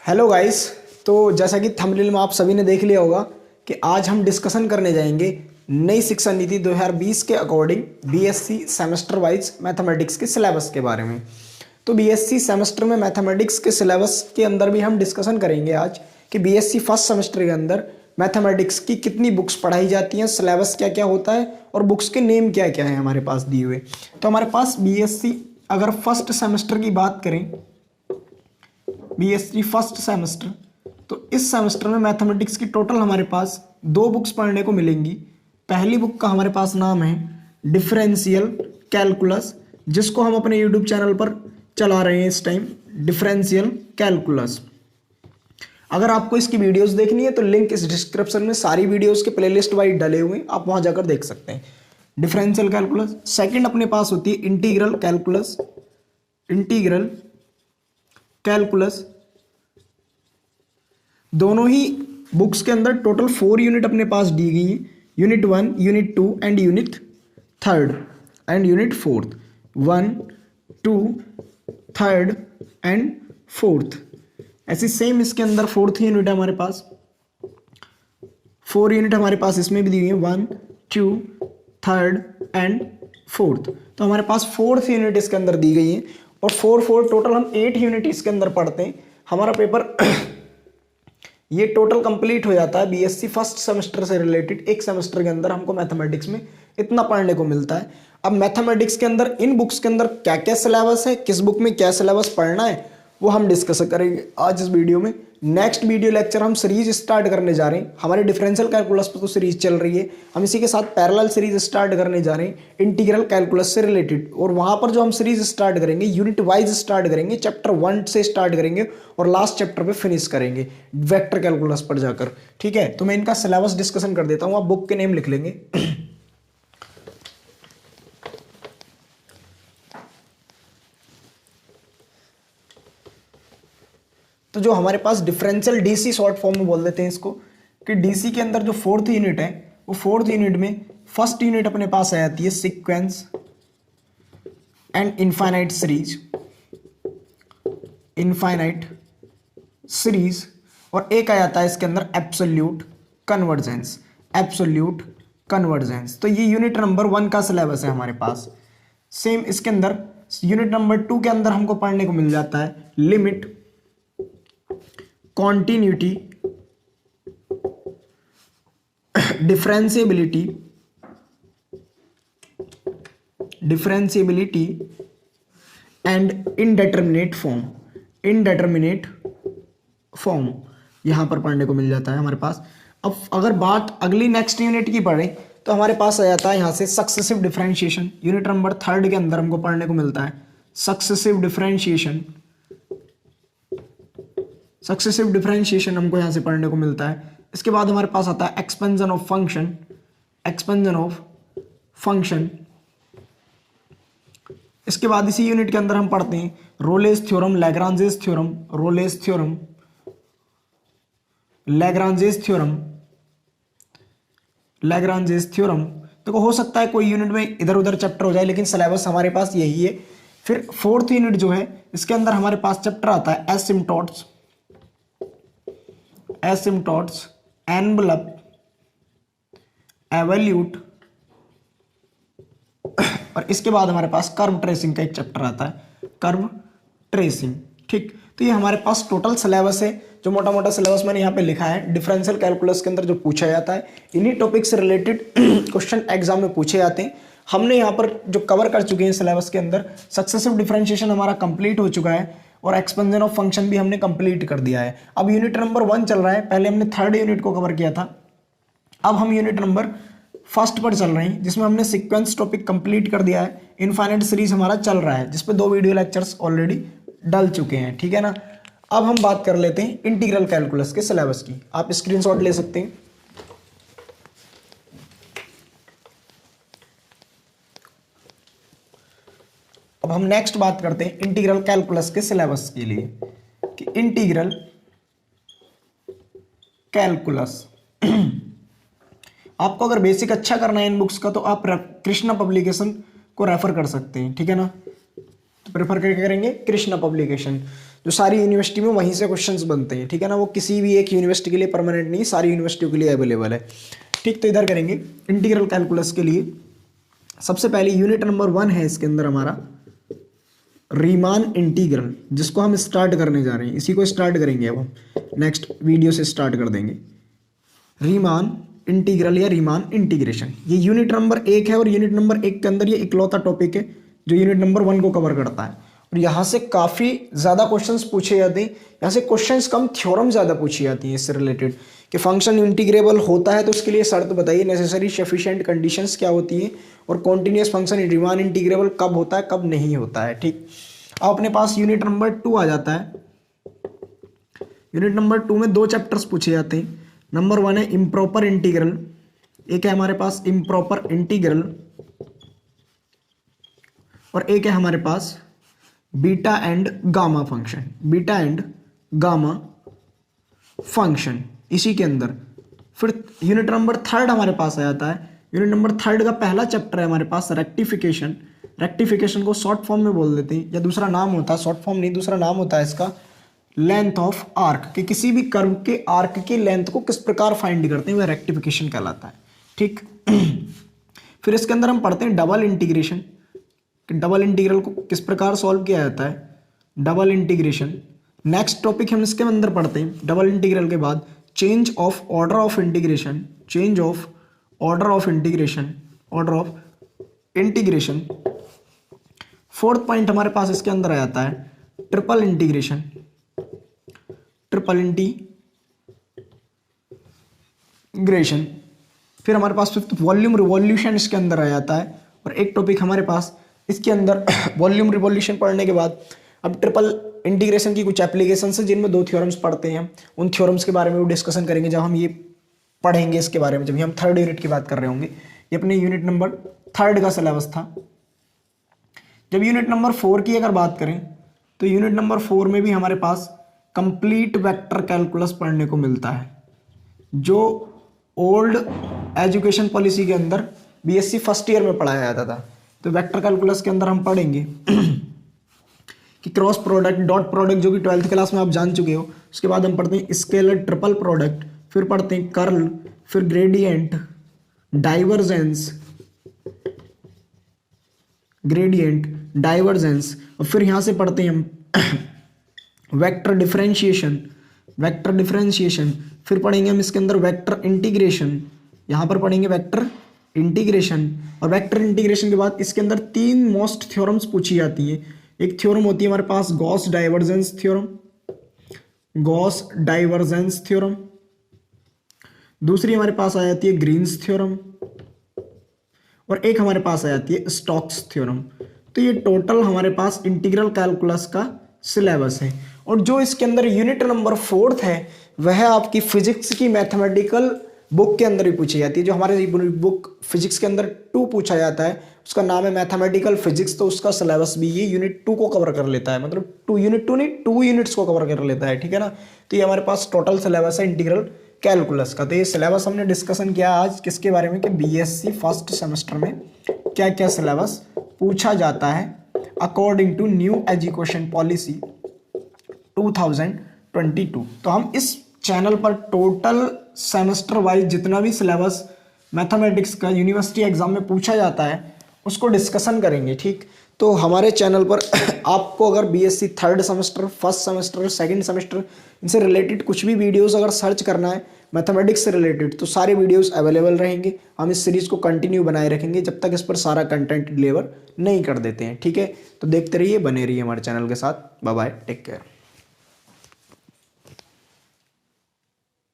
Hello guys. तो जैसा कि थंबनेल में आप सभी ने देख लिया होगा कि आज हम डिस्कशन करने जाएंगे नई शिक्षा नीति 2020 के according BSc semester wise mathematics के सिलेबस के बारे में। तो बीएससी सेमेस्टर में मैथमेटिक्स के सिलेबस के अंदर भी हम डिस्कशन करेंगे आज कि बीएससी फर्स्ट सेमेस्टर के अंदर मैथमेटिक्स की कितनी बुक्स पढ़ाई जाती हैं, सिलेबस क्या क्या होता है और बुक्स के नेम क्या क्या है हमारे पास दिए हुए। तो हमारे पास बीएससी अगर फर्स्ट सेमेस्टर की बात करें, बीएससी फर्स्ट सेमेस्टर, तो इस सेमेस्टर में मैथमेटिक्स की टोटल हमारे पास 2 बुक्स पढ़ने को मिलेंगी। पहली बुक का हमारे पास नाम है डिफरेंशियल कैलकुलस, जिसको हम अपने यूट्यूब चैनल पर चला रहे हैं इस टाइम, डिफरेंशियल कैलकुलस। अगर आपको इसकी वीडियोस देखनी है तो लिंक इस डिस्क्रिप्शन में सारी वीडियोस के प्लेलिस्ट वाइज डले हुए हैं, आप वहां जाकर देख सकते हैं। Differential calculus. सेकंड अपने पास होती है इंटीग्रल कैलकुलस, इंटीग्रल कैलकुलस। दोनों ही बुक्स के अंदर टोटल 4 यूनिट अपने पास दी गई है, unit 1, unit 2 and unit 3 and unit 4, 1, 2, 3 and 4। ऐसी सेम इसके अंदर 4th यूनिट है हमारे पास, 4 यूनिट हमारे पास इसमें भी दी हुई है, 1, 2, 3 एंड 4। तो हमारे पास 4th यूनिट इसके अंदर दी गई है और 4 टोटल हम 8 यूनिट इसके अंदर पढ़ते हैं। हमारा पेपर ये टोटल कंप्लीट हो जाता है बीएससी फर्स्ट सेमेस्टर से रिलेटेड। एक सेमेस्टर के अंदर हमको मैथमेटिक्स में इतना पढ़ने को मिलता है। अब मैथमेटिक्स के अंदर इन बुक्स के अंदर क्या क्या सिलेबस है, किस बुक में क्या सिलेबस पढ़ना है, वो हम डिस्कस करेंगे आज इस वीडियो में। नेक्स्ट वीडियो लेक्चर हम सीरीज स्टार्ट करने जा रहे हैं। हमारे डिफरेंशियल कैलकुलस पर तो सीरीज चल रही है, हम इसी के साथ पैरेलल सीरीज स्टार्ट करने जा रहे हैं इंटीग्रल कैलकुलस से रिलेटेड। और वहां पर जो हम सीरीज स्टार्ट करेंगे यूनिट वाइज स्टार्ट करेंगे, चैप्टर 1 से स्टार्ट करेंगे और लास्ट चैप्टर पे फिनिश करेंगे वेक्टर कैलकुलस पर जाकर। ठीक है, तो मैं इनका सिलेबस डिस्कशन कर देता हूँ, आप बुक के नेम लिख लेंगे। तो जो हमारे पास डिफरेंशियल डीसी शॉर्ट फॉर्म में बोल देते हैं इसको, कि डीसी के अंदर जो 4th यूनिट है वो 4th यूनिट में फर्स्ट यूनिट अपने पास आ जाती है sequence and infinite series, infinite series. और एक आ जाता है इसके अंदर एब्सोल्यूट कन्वर्जेंस, एब्सोल्यूट कन्वर्जेंस। तो ये यूनिट नंबर 1 का सिलेबस है हमारे पास। सेम इसके अंदर यूनिट नंबर 2 के अंदर हमको पढ़ने को मिल जाता है limit, continuity, differentiability, differentiability and indeterminate form, indeterminate form यहां पर पढ़ने को मिल जाता है हमारे पास। अब अगर बात अगली नेक्स्ट यूनिट की पढ़े तो हमारे पास आ जाता है यहां से सक्सेसिव डिफरेंशिएशन। यूनिट नंबर 3 के अंदर हमको पढ़ने को मिलता है सक्सेसिव डिफरेंशिएशन, सक्सेसिव डिफरेंशिएशन हमको यहां से पढ़ने को मिलता है। इसके बाद हमारे पास आता है expansion of function, expansion of function. इसके बाद इसी यूनिट के अंदर हम पढ़ते हैं Rolle's theorem, Lagrange's theorem, Rolle's theorem, Lagrange's theorem, Lagrange's theorem. देखो हो सकता है कोई यूनिट में इधर उधर चैप्टर हो जाए, लेकिन सिलेबस हमारे पास यही है। फिर 4th यूनिट जो है इसके अंदर हमारे पास चैप्टर आता है एसिम्टोट्स, एसिम्टोट्स, एनवलप, एवल्यूट। और इसके बाद हमारे पास कर्व ट्रेसिंग का एक चैप्टर आता है, कर्व ट्रेसिंग। ठीक, तो ये हमारे पास टोटल सिलेबस है। जो मोटा मोटा सिलेबस मैंने यहाँ पे लिखा है डिफरेंशियल कैलकुलस के अंदर जो पूछा जाता है, इन्हीं टॉपिक से रिलेटेड क्वेश्चन एग्जाम में पूछे जाते हैं। हमने यहाँ पर जो कवर कर चुके हैं सिलेबस के अंदर, सक्सेसिव डिफरेंशिएशन हमारा कंप्लीट हो चुका है और एक्सपेंशन ऑफ फंक्शन भी हमने कंप्लीट कर दिया है। अब यूनिट नंबर 1 चल रहा है, पहले हमने 3rd यूनिट को कवर किया था, अब हम यूनिट नंबर 1 पर चल रहे हैं जिसमें हमने सीक्वेंस टॉपिक कंप्लीट कर दिया है। इनफाइनाइट सीरीज हमारा चल रहा है जिसपे 2 वीडियो लेक्चर्स ऑलरेडी डल चुके हैं। ठीक है ना। अब हम बात कर लेते हैं इंटीग्रल कैलकुलस के सिलेबस की, आप स्क्रीनशॉट ले सकते हैं। अब हम नेक्स्ट बात करते हैं इंटीग्रल कैलकुलस के सिलेबस के लिए कि इंटीग्रल कैलकुलस आपको अगर बेसिक अच्छा करना है इन बुक्स का तो आप कृष्णा पब्लिकेशन को रेफर कर सकते हैं। ठीक है ना, तो प्रेफर करके करेंगे कृष्णा पब्लिकेशन। जो सारी यूनिवर्सिटी में वहीं से क्वेश्चंस बनते हैं, ठीक है ना। वो किसी भी एक यूनिवर्सिटी के लिए परमानेंट नहीं, सारी यूनिवर्सिटियों के लिए अवेलेबल है, ठीक। तो इधर करेंगे इंटीग्रल कैलकुलस के लिए। सबसे पहले यूनिट नंबर 1 है इसके अंदर हमारा रीमान इंटीग्रल, जिसको हम स्टार्ट करने जा रहे हैं, इसी को स्टार्ट करेंगे अब हम, नेक्स्ट वीडियो से स्टार्ट कर देंगे। रीमान इंटीग्रल या रीमान इंटीग्रेशन, ये यूनिट नंबर 1 है और यूनिट नंबर 1 के अंदर ये इकलौता टॉपिक है जो यूनिट नंबर 1 को कवर करता है। और यहाँ से काफ़ी ज़्यादा क्वेश्चंस पूछे जाते हैं, यहाँ से क्वेश्चंस कम, थ्योरम ज़्यादा पूछी जाती हैं इससे रिलेटेड कि फंक्शन इंटीग्रेबल होता है तो उसके लिए शर्त बताइए, नेसेसरी सफिशिएंट कंडीशंस क्या होती हैं, और कॉन्टिन्यूस फंक्शन रीमान इंटीग्रेबल कब होता है कब नहीं होता है, ठीक। अब अपने पास यूनिट नंबर 2 आ जाता है। यूनिट नंबर 2 में 2 चैप्टर्स पूछे जाते हैं। नंबर 1 है इम्प्रॉपर इंटीग्रल, एक है हमारे पास इम्प्रॉपर इंटीग्रल, और एक है हमारे पास beta and gamma function, beta and gamma function इसी के अंदर। फिर यूनिट नंबर 3 हमारे पास आ जाता है। यूनिट नंबर 3 का पहला चैप्टर है हमारे पास रेक्टिफिकेशन। रेक्टिफिकेशन को शॉर्ट फॉर्म में बोल देते हैं, या दूसरा नाम होता है, शॉर्ट फॉर्म नहीं दूसरा नाम होता है इसका, लेंथ ऑफ आर्क, कि किसी भी कर्व के आर्क की लेंथ को किस प्रकार फाइंड करते हैं, वह रेक्टिफिकेशन कहलाता है, ठीक। फिर इसके अंदर हम पढ़ते हैं डबल इंटीग्रेशन, कि डबल इंटीग्रल को किस प्रकार सॉल्व किया जाता है, डबल इंटीग्रेशन। नेक्स्ट टॉपिक हम इसके अंदर पढ़ते हैं डबल इंटीग्रल के बाद change of order of integration, change of order of integration, order of integration. Fourth point हमारे पास इसके अंदर आ जाता है ट्रिपल इंटीग्रेशन, ट्रिपल इंटीग्रेशन। फिर हमारे पास फिफ्थ वॉल्यूम रिवॉल्यूशन इसके अंदर आ जाता है, और एक टॉपिक हमारे पास इसके अंदर वॉल्यूम रिवॉल्यूशन पढ़ने के बाद अब ट्रिपल इंटीग्रेशन की कुछ एप्लीकेशंस है जिनमें 2 थ्योरम्स पढ़ते हैं। उन थ्योरम्स के बारे में वो डिस्कशन करेंगे जब हम ये पढ़ेंगे इसके बारे में, जब हम 3rd यूनिट की बात कर रहे होंगे। ये अपने यूनिट नंबर 3 का सिलेबस था। जब यूनिट नंबर 4 की अगर बात करें तो यूनिट नंबर 4 में भी हमारे पास कंप्लीट वेक्टर कैलकुलस पढ़ने को मिलता है, जो ओल्ड एजुकेशन पॉलिसी के अंदर बीएससी फर्स्ट ईयर में पढ़ाया जाता था। तो वेक्टर कैलकुलस के अंदर हम पढ़ेंगे कि क्रॉस प्रोडक्ट, डॉट प्रोडक्ट, जो कि 12th क्लास में आप जान चुके हो। उसके बाद हम पढ़ते हैं स्केलर ट्रिपल प्रोडक्ट, फिर पढ़ते हैं कर्ल, फिर ग्रेडियंट, डाइवर्जेंस, ग्रेडियंट, डाइवर्जेंस, और फिर यहाँ से पढ़ते हैं हम वेक्टर डिफरेंशिएशन, वेक्टर डिफरेंशिएशन। फिर पढ़ेंगे हम इसके अंदर वेक्टर इंटीग्रेशन, यहाँ पर पढ़ेंगे वेक्टर इंटीग्रेशन। और वेक्टर इंटीग्रेशन के बाद इसके अंदर 3 मोस्ट थ्योरम्स पूछी जाती हैं। एक थ्योरम होती है हमारे पास Gauss divergence theorem, Gauss divergence theorem. दूसरी हमारे पास आ जाती है ग्रीन्स थ्योरम, और एक हमारे पास आ जाती है स्टोक्स थ्योरम। तो ये टोटल हमारे पास इंटीग्रल कैलकुलस का सिलेबस है। और जो इसके अंदर यूनिट नंबर 4 है वह आपकी फिजिक्स की मैथमेटिकल बुक के अंदर ही पूछी जाती है। जो हमारे बुक फिजिक्स के अंदर 2 पूछा जाता है उसका नाम है मैथमेटिकल फिजिक्स, तो उसका सिलेबस भी ये यूनिट 2 को कवर कर लेता है, मतलब 2 यूनिट 2 नहीं 2 यूनिट्स को कवर कर लेता है, ठीक है ना। तो ये हमारे पास टोटल सिलेबस है इंटीग्रल कैलकुलस का। तो ये सिलेबस हमने डिस्कशन किया आज किसके बारे में कि बीएससी फर्स्ट सेमेस्टर में क्या क्या सिलेबस पूछा जाता है according to new education policy 2022। तो हम इस चैनल पर टोटल सेमेस्टर वाइज जितना भी सिलेबस मैथमेटिक्स का यूनिवर्सिटी एग्जाम में पूछा जाता है उसको डिस्कशन करेंगे, ठीक। तो हमारे चैनल पर आपको अगर BSc 3rd semester, first semester, 2nd semester इनसे रिलेटेड कुछ भी वीडियोस अगर सर्च करना है मैथमेटिक्स से रिलेटेड तो सारे वीडियोस अवेलेबल रहेंगे। हम इस सीरीज़ को कंटिन्यू बनाए रखेंगे जब तक इस पर सारा कंटेंट डिलीवर नहीं कर देते हैं, ठीक है। तो देखते रहिए, बने रहिए हमारे चैनल के साथ। Bye bye, take care.